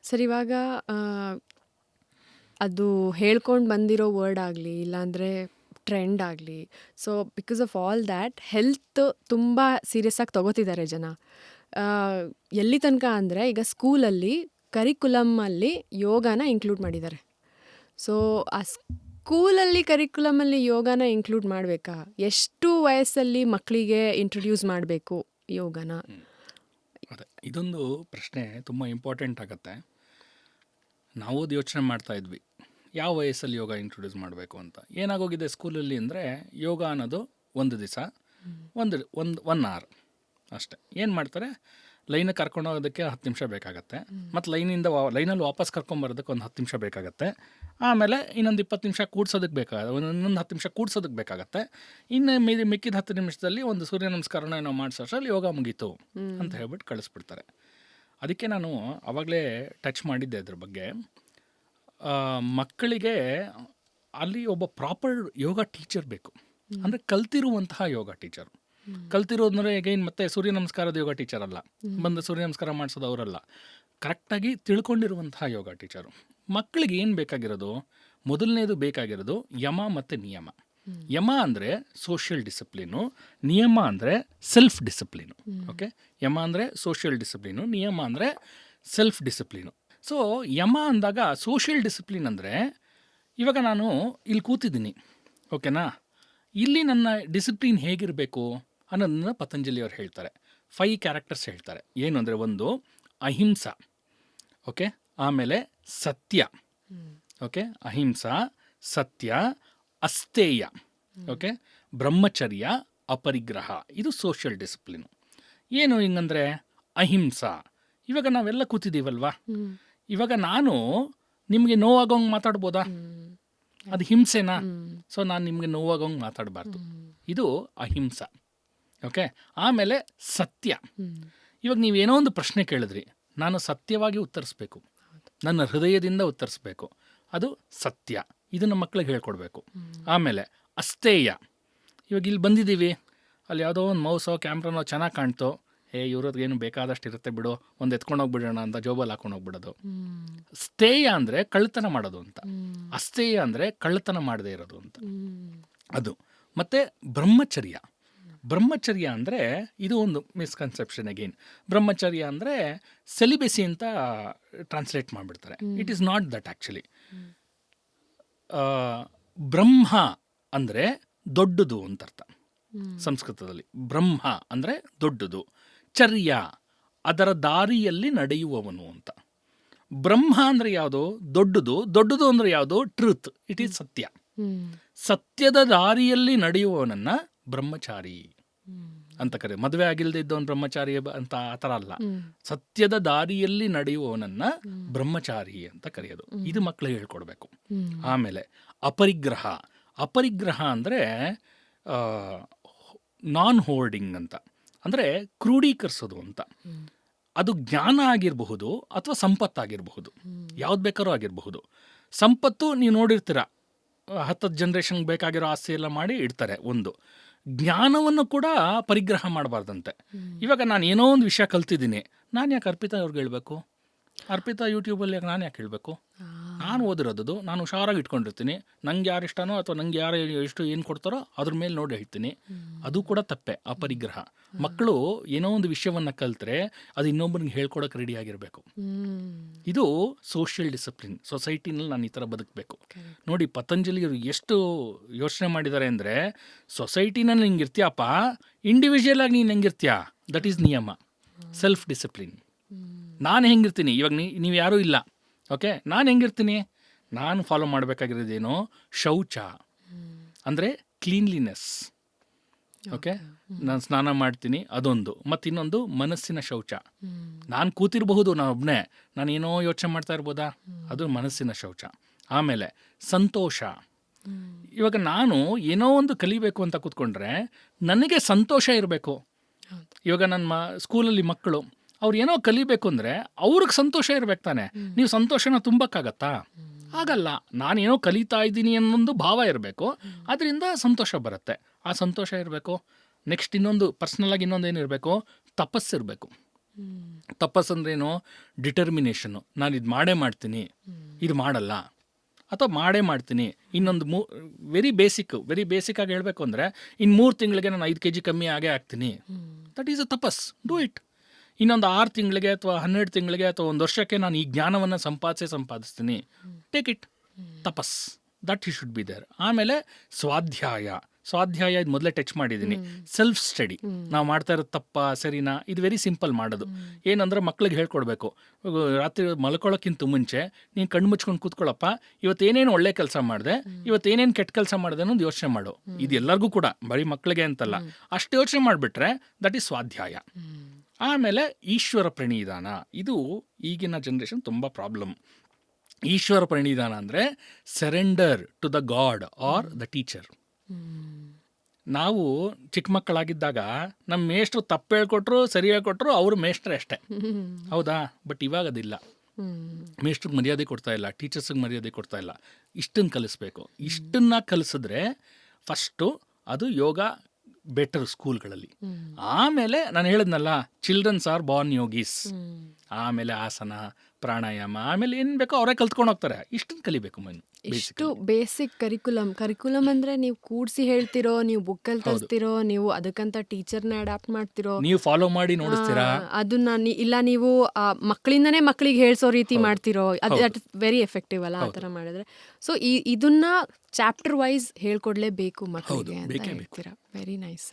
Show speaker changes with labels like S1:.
S1: Sir ಇವಾಗ ಆ, ಅದು ಹೇಳ್ಕೊಂಡು ಬಂದಿರೋ ವರ್ಡ್ ಆಗಲಿ ಇಲ್ಲಾಂದರೆ ಟ್ರೆಂಡ್ ಆಗಲಿ, so because of all that health ತುಂಬ ಸೀರಿಯಸ್ ಆಗಿ ತಗೋತಿದ್ದಾರೆ ಜನ. ಆ, ಎಲ್ಲಿ ತನಕ ಅಂದರೆ ಈಗ ಸ್ಕೂಲಲ್ಲಿ ಕರಿಕ್ಯುಲಮ್ಮಲ್ಲಿ ಯೋಗನ ಇನ್ಕ್ಲೂಡ್ ಮಾಡಿದ್ದಾರೆ. ಸೊ ಆ ಸ್ಕೂಲಲ್ಲಿ ಕರಿಕ್ಯುಲಮಲ್ಲಿ ಯೋಗನ ಇನ್ಕ್ಲೂಡ್ ಮಾಡಬೇಕಾ? ಎಷ್ಟು ವಯಸ್ಸಲ್ಲಿ ಮಕ್ಕಳಿಗೆ ಇಂಟ್ರೊಡ್ಯೂಸ್ ಮಾಡಬೇಕು ಯೋಗನ?
S2: ಅದೇ ಇದೊಂದು ಪ್ರಶ್ನೆ ತುಂಬ ಇಂಪಾರ್ಟೆಂಟ್ ಆಗುತ್ತೆ. ನಾವು ಯೋಚನೆ ಮಾಡ್ತಾ ಇದ್ವಿ ಯಾವ ವಯಸ್ಸಲ್ಲಿ ಯೋಗ ಇಂಟ್ರೊಡ್ಯೂಸ್ ಮಾಡಬೇಕು ಅಂತ. ಏನಾಗೋಗಿದೆ ಸ್ಕೂಲಲ್ಲಿ ಅಂದರೆ ಯೋಗ ಅನ್ನೋದು ಒಂದು ದಿವಸ ಒನ್ ಅವರ್ ಅಷ್ಟೇ. ಏನು ಮಾಡ್ತಾರೆ, ಲೈನಿಗೆ ಕರ್ಕೊಂಡು ಹೋಗೋದಕ್ಕೆ 10 ನಿಮಿಷ ಬೇಕಾಗತ್ತೆ, ಮತ್ತು ಲೈನಲ್ಲಿ ವಾಪಸ್ ಕರ್ಕೊಂಬರೋದಕ್ಕೆ ಒಂದು 10 ನಿಮಿಷ ಬೇಕಾಗತ್ತೆ. ಆಮೇಲೆ ಇನ್ನೊಂದು 20 ನಿಮಿಷ ಕೂಡ್ಸೋದಕ್ಕೆ ಇನ್ನೊಂದು 10 ನಿಮಿಷ ಕೂಡ್ಸೋದಕ್ಕೆ ಬೇಕಾಗತ್ತೆ. ಇನ್ನು ಮಿಕ್ಕಿದ 10 ನಿಮಿಷದಲ್ಲಿ ಒಂದು ಸೂರ್ಯ ನಮಸ್ಕಾರನ ನಾವು ಮಾಡಿಸೋಷ್ಟ್ರಲ್ಲಿ ಯೋಗ ಮುಗೀತು ಅಂತ ಹೇಳ್ಬಿಟ್ಟು ಕಳಿಸ್ಬಿಡ್ತಾರೆ. ಅದಕ್ಕೆ ನಾನು ಆವಾಗಲೇ ಟಚ್ ಮಾಡಿದ್ದೆ ಅದ್ರ ಬಗ್ಗೆ. ಮಕ್ಕಳಿಗೆ ಅಲ್ಲಿ ಒಬ್ಬ ಪ್ರಾಪರ್ ಯೋಗ ಟೀಚರ್ ಬೇಕು, ಅಂದರೆ ಕಲ್ತಿರುವಂತಹ ಯೋಗ ಟೀಚರ್. ಕಲ್ತಿರೋದ್ರೆ ಏನು ಮತ್ತೆ ಸೂರ್ಯ ನಮಸ್ಕಾರದ ಯೋಗ ಟೀಚರ್ ಅಲ್ಲ, ಬಂದು ಸೂರ್ಯ ನಮಸ್ಕಾರ ಮಾಡಿಸೋದು ಅವರಲ್ಲ, ಕರೆಕ್ಟಾಗಿ ತಿಳ್ಕೊಂಡಿರುವಂತಹ ಯೋಗ ಟೀಚರು. ಮಕ್ಕಳಿಗೆ ಏನು ಬೇಕಾಗಿರೋದು, ಮೊದಲನೇದು ಬೇಕಾಗಿರೋದು ಯಮ ಮತ್ತು ನಿಯಮ. ಯಮ ಅಂದರೆ ಸೋಷಿಯಲ್ ಡಿಸಿಪ್ಲಿನು, ನಿಯಮ ಅಂದರೆ ಸೆಲ್ಫ್ ಡಿಸಿಪ್ಲಿನು. ಓಕೆ, ಯಮ ಅಂದರೆ ಸೋಷಿಯಲ್ ಡಿಸಿಪ್ಲಿನು, ನಿಯಮ ಅಂದರೆ ಸೆಲ್ಫ್ ಡಿಸಿಪ್ಲಿನು. ಸೊ ಯಮ ಅಂದಾಗ ಸೋಷಿಯಲ್ ಡಿಸಿಪ್ಲಿನ್ ಅಂದರೆ, ಇವಾಗ ನಾನು ಇಲ್ಲಿ ಕೂತಿದ್ದೀನಿ, ಓಕೆನಾ, ಇಲ್ಲಿ ನನ್ನ ಡಿಸಿಪ್ಲಿನ್ ಹೇಗಿರಬೇಕು ಅನ್ನೋದನ್ನ ಪತಂಜಲಿಯವರು ಹೇಳ್ತಾರೆ. 5 ಕ್ಯಾರೆಕ್ಟರ್ಸ್ ಹೇಳ್ತಾರೆ. ಏನು ಅಂದರೆ, ಒಂದು ಅಹಿಂಸಾ, ಓಕೆ, ಆಮೇಲೆ ಸತ್ಯ, ಓಕೆ, ಅಹಿಂಸಾ, ಸತ್ಯ, ಅಸ್ತೇಯ, ಓಕೆ, ಬ್ರಹ್ಮಚರ್ಯ, ಅಪರಿಗ್ರಹ. ಇದು ಸೋಷಿಯಲ್ ಡಿಸಿಪ್ಲಿನು. ಏನು ಹಿಂಗಂದರೆ ಅಹಿಂಸಾ, ಇವಾಗ ನಾವೆಲ್ಲ ಕೂತಿದ್ದೀವಲ್ವಾ, ಇವಾಗ ನಾನು ನಿಮಗೆ ನೋವಾಗೋಂಗೆ ಮಾತಾಡ್ಬೋದಾ? ಅದು ಹಿಂಸೆನಾ? ಸೊ ನಾನು ನಿಮಗೆ ನೋವಾಗೋಂಗೆ ಮಾತಾಡಬಾರ್ದು, ಇದು ಅಹಿಂಸಾ. ಓಕೆ, ಆಮೇಲೆ ಸತ್ಯ. ಇವಾಗ ನೀವೇನೋ ಒಂದು ಪ್ರಶ್ನೆ ಕೇಳಿದ್ರಿ, ನಾನು ಸತ್ಯವಾಗಿ ಉತ್ತರಿಸ್ಬೇಕು, ನನ್ನ ಹೃದಯದಿಂದ ಉತ್ತರಿಸ್ಬೇಕು, ಅದು ಸತ್ಯ. ಇದನ್ನು ಮಕ್ಕಳಿಗೆ ಹೇಳ್ಕೊಡ್ಬೇಕು. ಆಮೇಲೆ ಅಸ್ತೇಯ, ಇವಾಗ ಇಲ್ಲಿ ಬಂದಿದ್ದೀವಿ, ಅಲ್ಲಿ ಯಾವುದೋ ಒಂದು ಮೌಸೋ ಕ್ಯಾಮ್ರಾನೋ ಚೆನ್ನಾಗಿ ಕಾಣ್ತೋ, ಇವ್ರದ್ದೇನು ಬೇಕಾದಷ್ಟು ಇರುತ್ತೆ ಬಿಡು, ಒಂದು ಎತ್ಕೊಂಡೋಗ್ಬಿಡೋಣ ಅಂತ ಜೋಬಲ್ಲಿ ಹಾಕೊಂಡೋಗ್ಬಿಡೋದು. ಸ್ಥೇಯ ಅಂದರೆ ಕಳ್ಳತನ ಮಾಡೋದು ಅಂತ, ಅಸ್ಥೇಯ ಅಂದರೆ ಕಳ್ಳತನ ಮಾಡದೇ ಇರೋದು ಅಂತ, ಅದು. ಮತ್ತು ಬ್ರಹ್ಮಚರ್ಯ. ಬ್ರಹ್ಮಚರ್ಯ ಅಂದರೆ ಇದು ಒಂದು ಮಿಸ್ಕನ್ಸೆಪ್ಷನ್ ಅಗೇನ್. ಬ್ರಹ್ಮಚರ್ಯ ಅಂದರೆ ಸೆಲಿಬೆಸಿ ಅಂತ ಟ್ರಾನ್ಸ್ಲೇಟ್ ಮಾಡಿಬಿಡ್ತಾರೆ. It is not that actually. Brahma ಅಂದರೆ ದೊಡ್ಡದು ಅಂತ ಅರ್ಥ ಸಂಸ್ಕೃತದಲ್ಲಿ. ಬ್ರಹ್ಮ ಅಂದರೆ ದೊಡ್ಡದು, ಚರ್ಯ ಅದರ ದಾರಿಯಲ್ಲಿ ನಡೆಯುವವನು ಅಂತ. ಬ್ರಹ್ಮ ಅಂದರೆ ಯಾವುದು? ದೊಡ್ಡದು. ದೊಡ್ಡದು ಅಂದರೆ ಯಾವುದು? ಟ್ರೂತ್, ಇಟ್ ಈಸ್ ಸತ್ಯ. ಸತ್ಯದ ದಾರಿಯಲ್ಲಿ ನಡೆಯುವವನನ್ನ ಬ್ರಹ್ಮಚಾರಿ ಅಂತ ಕರೆ. ಮದುವೆ ಆಗಿಲ್ಲದೆ ಇದ್ದವನು ಬ್ರಹ್ಮಚಾರಿ ಅಂತ ಆ ಥರ ಅಲ್ಲ, ಸತ್ಯದ ದಾರಿಯಲ್ಲಿ ನಡೆಯುವವನನ್ನ ಬ್ರಹ್ಮಚಾರಿ ಅಂತ ಕರೆಯೋದು. ಇದು ಮಕ್ಕಳಿಗೆ ಹೇಳ್ಕೊಡ್ಬೇಕು. ಆಮೇಲೆ ಅಪರಿಗ್ರಹ. ಅಪರಿಗ್ರಹ ಅಂದರೆ ನಾನ್ ಹೋರ್ಡಿಂಗ್ ಅಂತ, ಅಂದರೆ ಕ್ರೋಢೀಕರಿಸೋದು ಅಂತ. ಅದು ಜ್ಞಾನ ಆಗಿರಬಹುದು ಅಥವಾ ಸಂಪತ್ತಾಗಿರಬಹುದು, ಯಾವ್ದು ಬೇಕಾದ್ರೂ ಆಗಿರಬಹುದು. ಸಂಪತ್ತು ನೀವು ನೋಡಿರ್ತೀರ, 10 ಜನ್ರೇಷನ್ಗೆ ಬೇಕಾಗಿರೋ ಆಸ್ತಿ ಎಲ್ಲ ಮಾಡಿ ಇಡ್ತಾರೆ. ಒಂದು ಜ್ಞಾನವನ್ನು ಕೂಡ ಪರಿಗ್ರಹ ಮಾಡಬಾರ್ದಂತೆ. ಇವಾಗ ನಾನು ಏನೋ ಒಂದು ವಿಷಯ ಕಲ್ತಿದ್ದೀನಿ, ನಾನು ಯಾಕೆ ಅರ್ಪಿತಾ ಅವ್ರಿಗೆ ಹೇಳಬೇಕು? ಅರ್ಪಿತಾ ಯೂಟ್ಯೂಬಲ್ಲಿ ಯಾಕೆ ನಾನು ಯಾಕೆ ಹೇಳಬೇಕು? ನಾನು ಓದಿರೋದು ನಾನು ಹುಷಾರಾಗಿ ಇಟ್ಕೊಂಡಿರ್ತೀನಿ. ನಂಗೆ ಯಾರು ಇಷ್ಟನೋ ಅಥವಾ ನಂಗೆ ಯಾರು ಎಷ್ಟು ಏನು ಕೊಡ್ತಾರೋ ಅದ್ರ ಮೇಲೆ ನೋಡಿ ಹೇಳ್ತೀನಿ. ಅದು ಕೂಡ ತಪ್ಪೆ, ಅಪರಿಗ್ರಹ. ಮಕ್ಕಳು ಏನೋ ಒಂದು ವಿಷಯವನ್ನು ಕಲ್ತ್ರೆ ಅದು ಇನ್ನೊಬ್ಬನಿಗೆ ಹೇಳ್ಕೊಡೋಕೆ ರೆಡಿ ಆಗಿರಬೇಕು. ಇದು ಸೋಷಿಯಲ್ ಡಿಸಿಪ್ಲಿನ್. ಸೊಸೈಟಿನಲ್ಲಿ ನಾನು ಈ ಥರ ಬದುಕಬೇಕು. ನೋಡಿ, ಪತಂಜಲಿಯವರು ಎಷ್ಟು ಯೋಚನೆ ಮಾಡಿದ್ದಾರೆ ಅಂದರೆ, ಸೊಸೈಟಿನಲ್ಲಿ ಹಿಂಗಿರ್ತೀಯಪ್ಪ, ಇಂಡಿವಿಜುವಲ್ ಆಗಿ ನೀನು ಹೆಂಗಿರ್ತೀಯ, ದಟ್ ಈಸ್ ನಿಯಮ, ಸೆಲ್ಫ್ ಡಿಸಿಪ್ಲಿನ್. ನಾನು ಹೆಂಗಿರ್ತೀನಿ, ಇವಾಗ ನೀವು ಯಾರೂ ಇಲ್ಲ, ಓಕೆ, ನಾನು ಹೆಂಗಿರ್ತೀನಿ, ನಾನು ಫಾಲೋ ಮಾಡಬೇಕಾಗಿರೋದೇನು? ಶೌಚ ಅಂದರೆ ಕ್ಲೀನ್ಲಿನೆಸ್. ಓಕೆ, ನಾನು ಸ್ನಾನ ಮಾಡ್ತೀನಿ, ಅದೊಂದು. ಮತ್ತು ಇನ್ನೊಂದು ಮನಸ್ಸಿನ ಶೌಚ. ನಾನು ಕೂತಿರಬಹುದು, ನಾನು ಒಬ್ಬನೇ, ನಾನು ಏನೋ ಯೋಚನೆ ಮಾಡ್ತಾ ಇರ್ಬೋದಾ, ಅದು ಮನಸ್ಸಿನ ಶೌಚ. ಆಮೇಲೆ ಸಂತೋಷ. ಇವಾಗ ನಾನು ಏನೋ ಒಂದು ಕಲಿಬೇಕು ಅಂತ ಕೂತ್ಕೊಂಡ್ರೆ ನನಗೆ ಸಂತೋಷ ಇರಬೇಕು. ಇವಾಗ ನನ್ನ ಸ್ಕೂಲಲ್ಲಿ ಮಕ್ಕಳು ಅವ್ರು ಏನೋ ಕಲಿಬೇಕು ಅಂದರೆ ಅವ್ರಿಗೆ ಸಂತೋಷ ಇರ್ಬೇಕು ತಾನೆ. ನೀವು ಸಂತೋಷನ ತುಂಬಕ್ಕಾಗತ್ತಾ? ಆಗಲ್ಲ. ನಾನೇನೋ ಕಲಿತಾ ಇದ್ದೀನಿ ಅನ್ನೊಂದು ಭಾವ ಇರಬೇಕು, ಅದರಿಂದ ಸಂತೋಷ ಬರುತ್ತೆ. ಆ ಸಂತೋಷ ಇರಬೇಕು. ನೆಕ್ಸ್ಟ್ ಇನ್ನೊಂದು ಪರ್ಸ್ನಲಾಗಿ ಇನ್ನೊಂದು ಏನಿರಬೇಕು? ತಪಸ್ಸಿರಬೇಕು. ತಪಸ್ಸಂದ್ರೇನು? ಡಿಟರ್ಮಿನೇಷನ್ನು. ನಾನು ಇದು ಮಾಡೇ ಮಾಡ್ತೀನಿ, ಇದು ಮಾಡಲ್ಲ, ಅಥವಾ ಮಾಡೇ ಮಾಡ್ತೀನಿ. ಇನ್ನೊಂದು ವೆರಿ ಬೇಸಿಕ್ ಆಗಿ ಹೇಳಬೇಕು ಅಂದರೆ, ಇನ್ನು 3 ತಿಂಗಳಿಗೆ ನಾನು 5 kg ಕಮ್ಮಿ ಆಗೇ ಆಗ್ತೀನಿ. ದಟ್ ಈಸ್ ಅ ತಪಸ್. Do it. ಇನ್ನೊಂದು 6 ತಿಂಗಳಿಗೆ ಅಥವಾ 12 ತಿಂಗಳಿಗೆ ಅಥವಾ 1 ವರ್ಷಕ್ಕೆ ನಾನು ಈ ಜ್ಞಾನವನ್ನು ಸಂಪಾದಿಸ್ತೀನಿ. Take it. ತಪಸ್. That he should be there. ಆಮೇಲೆ ಸ್ವಾಧ್ಯಾಯ ಇದು ಮೊದಲೇ ಟಚ್ ಮಾಡಿದ್ದೀನಿ. Self study. ನಾವು ಮಾಡ್ತಾ ಇರೋದು ತಪ್ಪ ಸರಿನಾ, ಇದು ವೆರಿ ಸಿಂಪಲ್ ಮಾಡೋದು. ಏನಂದ್ರೆ ಮಕ್ಳಿಗೆ ಹೇಳ್ಕೊಡ್ಬೇಕು, ರಾತ್ರಿ ಮಲ್ಕೊಳ್ಳೋಕ್ಕಿಂತ ಮುಂಚೆ ನೀನು ಕಣ್ಣು ಮುಚ್ಕೊಂಡು ಕೂತ್ಕೊಳ್ಳಪ್ಪ, ಇವತ್ತೇನೇನು ಒಳ್ಳೆ ಕೆಲಸ ಮಾಡಿದೆ, ಇವತ್ತೇನೇನು ಕೆಟ್ಟ ಕೆಲಸ ಮಾಡಿದೆ ಅನ್ನೋದು ಯೋಚನೆ ಮಾಡು. ಇದು ಎಲ್ಲರಿಗೂ ಕೂಡ, ಬರೀ ಮಕ್ಳಿಗೆ ಅಂತಲ್ಲ. ಅಷ್ಟು ಯೋಚನೆ ಮಾಡಿಬಿಟ್ರೆ ದಟ್ ಈಸ್ ಸ್ವಾಧ್ಯಾಯ. ಆಮೇಲೆ ಈಶ್ವರ ಪ್ರಣಿಧಾನ. ಇದು ಈಗಿನ ಜನ್ರೇಷನ್ ತುಂಬ ಪ್ರಾಬ್ಲಮ್. ಈಶ್ವರ ಪ್ರಣಿಧಾನ ಅಂದರೆ surrender to the god or the teacher. ನಾವು ಚಿಕ್ಕ ಮಕ್ಕಳಾಗಿದ್ದಾಗ ನಮ್ಮ ಮೇಷ್ಟ್ರು ತಪ್ಪು ಹೇಳ್ಕೊಟ್ರು ಸರಿ ಹೇಳ್ಕೊಟ್ರು, ಅವರು ಮೇಷ್ಟ್ರೆ ಅಷ್ಟೇ, ಹೌದಾ? ಬಟ್ ಇವಾಗ ಅದಿಲ್ಲ. ಮೇಷ್ಟ್ರಿಗೆ ಮರ್ಯಾದೆ ಕೊಡ್ತಾ ಇಲ್ಲ, ಟೀಚರ್ಸ್ಗೆ ಮರ್ಯಾದೆ ಕೊಡ್ತಾ ಇಲ್ಲ. ಇಷ್ಟನ್ನು ಕಲಿಸ್ಬೇಕು. ಇಷ್ಟನ್ನು ಕಲಿಸಿದ್ರೆ ಫಸ್ಟು ಅದು ಯೋಗ ಬೆಟರ್ ಸ್ಕೂಲ್ಗಳಲ್ಲಿ. ಆಮೇಲೆ ನಾನು ಹೇಳಿದ್ನಲ್ಲ, ಚಿಲ್ಡ್ರನ್ಸ್ ಆರ್ ಬಾರ್ನ್ ಯೋಗೀಸ್. ಆಮೇಲೆ ಆಸನ, ಪ್ರಾಣಾಯಾಮ, ಆಮೇಲೆ ಏನು ಬೇಕೋ ಅವರೇ ಕಲ್ತ್ಕೊಂಡು ಹೋಗ್ತಾರೆ. ಇಷ್ಟನ್ನು ಕಲಿಬೇಕು.
S1: ಇಷ್ಟು ಬೇಸಿಕ್ ಕರಿಕ್ಯುಲಮ್ ಅಂದ್ರೆ ನೀವು ಕೂಡ್ಸಿ ಹೇಳ್ತಿರೋ, ನೀವು ಬುಕ್ಕಲ್ಲಿ ತರಿಸ್ತಿರೋ, ನೀವು ಅದಕ್ಕಂತ ಟೀಚರ್ನ ಅಡಾಪ್ಟ್ ಮಾಡ್ತಿರೋ,
S2: ನೀವು ಫಾಲೋ ಮಾಡಿ ನೋಡಿಸ್ತೀರಾ,
S1: ಅದನ್ನ ಇಲ್ಲ ನೀವು ಮಕ್ಕಳಿಂದನೇ ಮಕ್ಕಳಿಗೆ ಹೇಳ್ಸೋ ರೀತಿ ಮಾಡ್ತಿರೋ, ದಟ್ ವೆರಿ ಎಫೆಕ್ಟಿವ್ ಅಲ್ಲ ಆ ಥರ ಮಾಡಿದ್ರೆ. ಸೊ ಇದನ್ನ ಚಾಪ್ಟರ್ ವೈಸ್ ಹೇಳ್ಕೊಡ್ಲೇಬೇಕು ಮಕ್ಕಳಿಗೆ ಅಂತ ಹೇಳ್ತೀರಾ. Very nice.